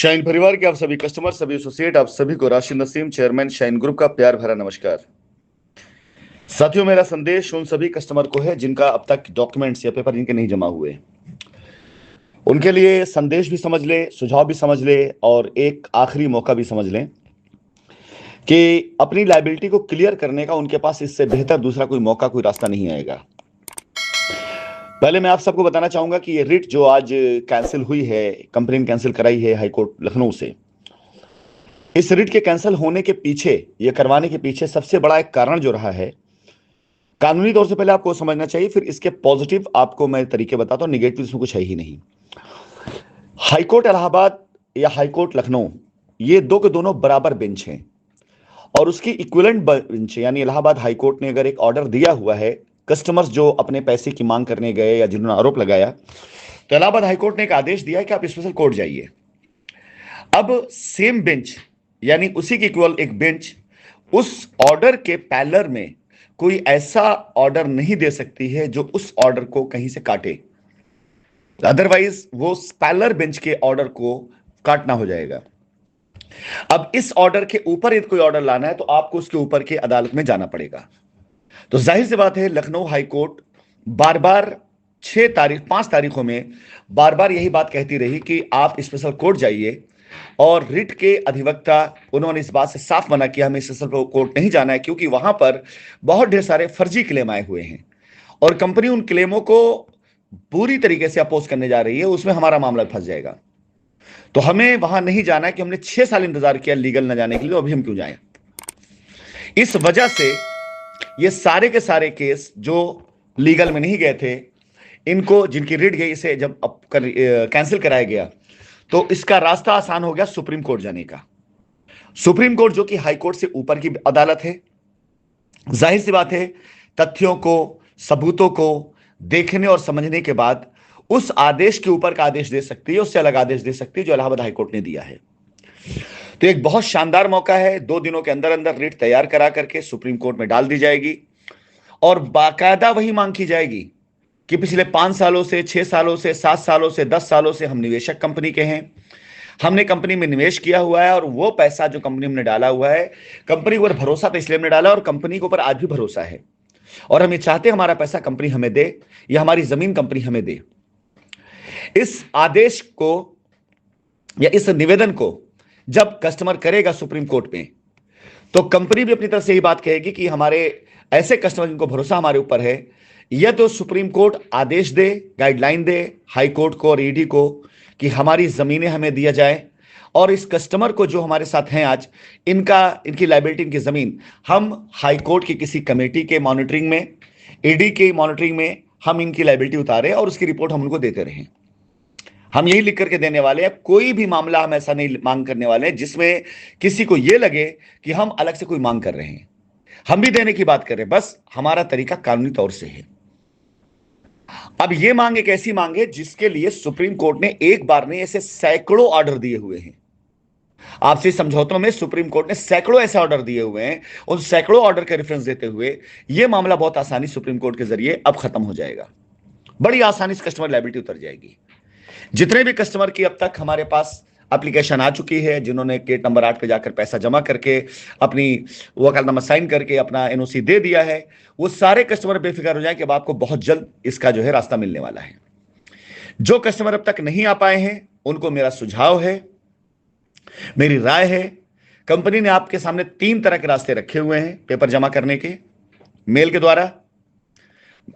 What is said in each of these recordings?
Shine परिवार के आप सभी कस्टमर, सभी एसोसिएट, आप सभी को Rashid Naseem, chairman shine group का प्यार भरा नमस्कार। साथियों, मेरा संदेश उन सभी कस्टमर को है जिनका अब तक डॉक्यूमेंट्स या पेपर जिनके नहीं जमा हुए। उनके लिए संदेश भी समझ ले, सुझाव भी समझ ले और एक आखिरी मौका भी समझ लें कि अपनी लायबिलिटी को क्लियर करने का उनके पास इससे बेहतर दूसरा कोई मौका, कोई रास्ता नहीं आएगा। पहले मैं आप सबको बताना चाहूंगा कि ये रिट जो आज कैंसिल हुई है, कंपनी ने कैंसिल कराई है हाईकोर्ट लखनऊ से। इस रिट के कैंसिल होने के पीछे, ये करवाने के पीछे सबसे बड़ा एक कारण जो रहा है, कानूनी तौर से पहले आपको समझना चाहिए, फिर इसके पॉजिटिव आपको मैं तरीके बताता हूं। निगेटिव इसमें कुछ है ही नहीं। हाईकोर्ट इलाहाबाद या हाईकोर्ट लखनऊ, ये दो के दोनों बराबर बेंच हैं और उसकी इक्विवेलेंट बेंच यानी इलाहाबाद हाईकोर्ट ने अगर एक ऑर्डर दिया हुआ है कस्टमर्स जो अपने पैसे की मांग करने गए या जिन्होंने आरोप लगाया, तो इलाहाबाद हाईकोर्ट ने एक आदेश दिया है कि आप स्पेशल कोर्ट जाइए। अब सेम बेंच यानी उसी की इक्वल एक बेंच उस ऑर्डर के पैलर में कोई ऐसा ऑर्डर नहीं दे सकती है जो उस ऑर्डर को कहीं से काटे, अदरवाइज वो पैलर बेंच के ऑर्डर को काटना हो जाएगा। अब इस ऑर्डर के ऊपर यदि कोई ऑर्डर लाना है तो आपको उसके ऊपर की अदालत में जाना पड़ेगा। तो जाहिर सी बात है, लखनऊ हाईकोर्ट बार बार 5 तारीखों में बार बार यही बात कहती रही कि आप स्पेशल कोर्ट जाइए, और रिट के अधिवक्ता उन्होंने इस बात से साफ मना किया हमें स्पेशल कोर्ट नहीं जाना है, क्योंकि वहां पर बहुत ढेर सारे फर्जी क्लेम आए हुए हैं और कंपनी उन क्लेमों को पूरी तरीके से अपोज करने जा रही है, उसमें हमारा मामला फंस जाएगा। तो हमें वहां नहीं जाना है कि हमने 6 साल इंतजार किया लीगल न जाने के लिए, तो अभी हम क्यों जाएं। इस वजह से ये सारे के सारे केस जो लीगल में नहीं गए थे, इनको जिनकी रिट गई, इसे जब कैंसिल कराया गया तो इसका रास्ता आसान हो गया सुप्रीम कोर्ट जाने का। सुप्रीम कोर्ट जो कि हाई कोर्ट से ऊपर की अदालत है, जाहिर सी बात है तथ्यों को, सबूतों को देखने और समझने के बाद उस आदेश के ऊपर का आदेश दे सकती है, उससे अलग आदेश दे सकती है जो इलाहाबाद हाईकोर्ट ने दिया है। तो एक बहुत शानदार मौका है। 2 दिनों के अंदर अंदर रिट तैयार करा करके सुप्रीम कोर्ट में डाल दी जाएगी और बाकायदा वही मांग की जाएगी कि पिछले 5 सालों से, 6 सालों से, 7 सालों से, 10 सालों से हम निवेशक कंपनी के हैं, हमने कंपनी में निवेश किया हुआ है और वो पैसा जो कंपनी में डाला हुआ है, कंपनी के ऊपर भरोसा था इसलिए हमने डाला और कंपनी के ऊपर आज भी भरोसा है और हम ये चाहते हैं हमारा पैसा कंपनी हमें दे या हमारी जमीन कंपनी हमें दे। इस आदेश को या इस निवेदन को जब कस्टमर करेगा सुप्रीम कोर्ट में, तो कंपनी भी अपनी तरफ से यही बात कहेगी कि हमारे ऐसे कस्टमर जिनको भरोसा हमारे ऊपर है, यह तो सुप्रीम कोर्ट आदेश दे, गाइडलाइन दे हाई कोर्ट को और ईडी को कि हमारी जमीनें हमें दिया जाए और इस कस्टमर को जो हमारे साथ हैं आज, इनकी लायबिलिटी, इनकी जमीन हम हाई कोर्ट की किसी कमेटी के मॉनिटरिंग में, ईडी के मॉनिटरिंग में हम इनकी लायबिलिटी उतारें और उसकी रिपोर्ट हम उनको देते रहें। हम यही लिख करके देने वाले हैं। कोई भी मामला हम ऐसा नहीं मांग करने वाले हैं जिसमें किसी को यह लगे कि हम अलग से कोई मांग कर रहे हैं। हम भी देने की बात कर रहे हैं, बस हमारा तरीका कानूनी तौर से है। अब यह मांग एक ऐसी मांग है जिसके लिए सुप्रीम कोर्ट ने एक बार नहीं, ऐसे सैकड़ों ऑर्डर दिए हुए हैं। आपसी समझौतों में सुप्रीम कोर्ट ने सैकड़ों ऐसे ऑर्डर दिए हुए हैं। उन सैकड़ों ऑर्डर का रेफरेंस देते हुए यह मामला बहुत आसानी सुप्रीम कोर्ट के जरिए अब खत्म हो जाएगा। बड़ी आसानी से कस्टमर लायबिलिटी उतर जाएगी। जितने भी कस्टमर की अब तक हमारे पास एप्लीकेशन आ चुकी है, जिन्होंने गेट नंबर 8 पे जाकर पैसा जमा करके अपनी वकालतनामा साइन करके अपना एनओसी दे दिया है, वो सारे कस्टमर बेफिक्र हो जाएं कि अब आपको बहुत जल्द इसका जो है रास्ता मिलने वाला है। जो कस्टमर अब तक नहीं आ पाए हैं, उनको मेरा सुझाव है, मेरी राय है, कंपनी ने आपके सामने 3 तरह के रास्ते रखे हुए हैं पेपर जमा करने के। मेल के द्वारा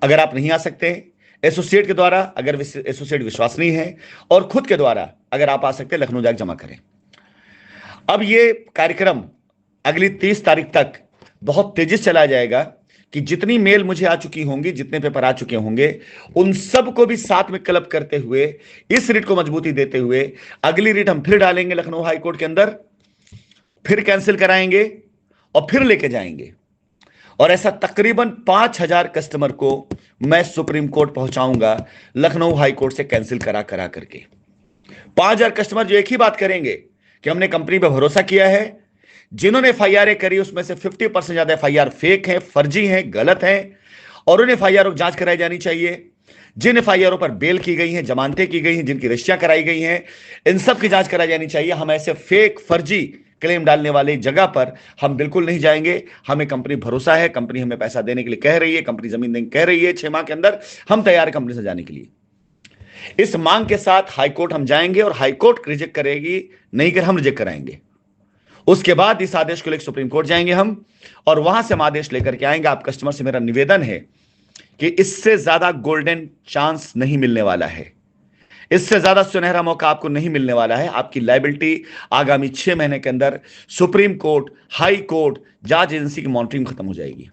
अगर आप नहीं आ सकते, एसोसिएट के द्वारा अगर एसोसिएट विश्वसनीय है, और खुद के द्वारा अगर आप आ सकते हैं लखनऊ जाकर जमा करें। अब ये कार्यक्रम अगली 30 तारीख तक बहुत तेजी से चलाया जाएगा कि जितनी मेल मुझे आ चुकी होंगी, जितने पेपर आ चुके होंगे, उन सब को भी साथ में क्लब करते हुए, इस रिट को मजबूती देते हुए अगली रिट हम फिर डालेंगे लखनऊ हाईकोर्ट के अंदर, फिर कैंसिल कराएंगे और फिर लेके जाएंगे। और ऐसा तकरीबन 5000 कस्टमर को मैं सुप्रीम कोर्ट पहुंचाऊंगा लखनऊ हाईकोर्ट से कैंसिल करा करके। 5000 कस्टमर जो एक ही बात करेंगे कि हमने कंपनी पर भरोसा किया है। जिन्होंने एफआईआर करी उसमें से 50% ज्यादा एफआईआर फेक है, फर्जी है, गलत है और उन्हें एफआईआर जांच कराई जानी चाहिए। जिन एफआईआरों पर बेल की गई हैं, जमानतें की गई हैं, जिनकी रजिस्ट्रियां कराई गई हैं, इन सब की जांच कराई जानी चाहिए। हम ऐसे फेक फर्जी क्लेम डालने वाली जगह पर हम बिल्कुल नहीं जाएंगे। हमें कंपनी भरोसा है, कंपनी हमें पैसा देने के लिए कह रही है, कंपनी जमीन देने कह रही है 6 माह के अंदर, हम तैयार है कंपनी से जाने के लिए। इस मांग के साथ हाईकोर्ट हम जाएंगे और हाईकोर्ट रिजेक्ट करेगी, नहीं कर हम रिजेक्ट कराएंगे। उसके बाद इस आदेश को लेकर सुप्रीम कोर्ट जाएंगे हम, और वहां से हम आदेश लेकर के आएंगे। आप कस्टमर से मेरा निवेदन है कि इससे ज्यादा गोल्डन चांस नहीं मिलने वाला है, इससे ज्यादा सुनहरा मौका आपको नहीं मिलने वाला है। आपकी लायबिलिटी आगामी 6 महीने के अंदर सुप्रीम कोर्ट, हाई कोर्ट, जांच एजेंसी की मॉनिटरिंग खत्म हो जाएगी।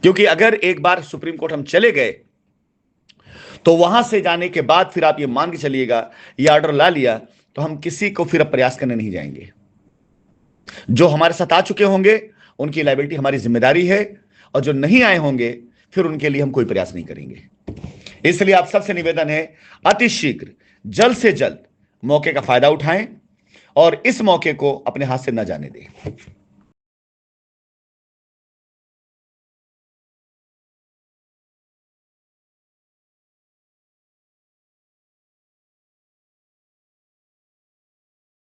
क्योंकि अगर एक बार सुप्रीम कोर्ट हम चले गए तो वहां से जाने के बाद फिर आप ये मान के चलिएगा, ये ऑर्डर ला लिया तो हम किसी को फिर अब प्रयास करने नहीं जाएंगे। जो हमारे साथ आ चुके होंगे उनकी लायबिलिटी हमारी जिम्मेदारी है, और जो नहीं आए होंगे फिर उनके लिए हम कोई प्रयास नहीं करेंगे। इसलिए आप सबसे निवेदन है, अति शीघ्र जल्द से जल्द मौके का फायदा उठाएं और इस मौके को अपने हाथ से न जाने दें।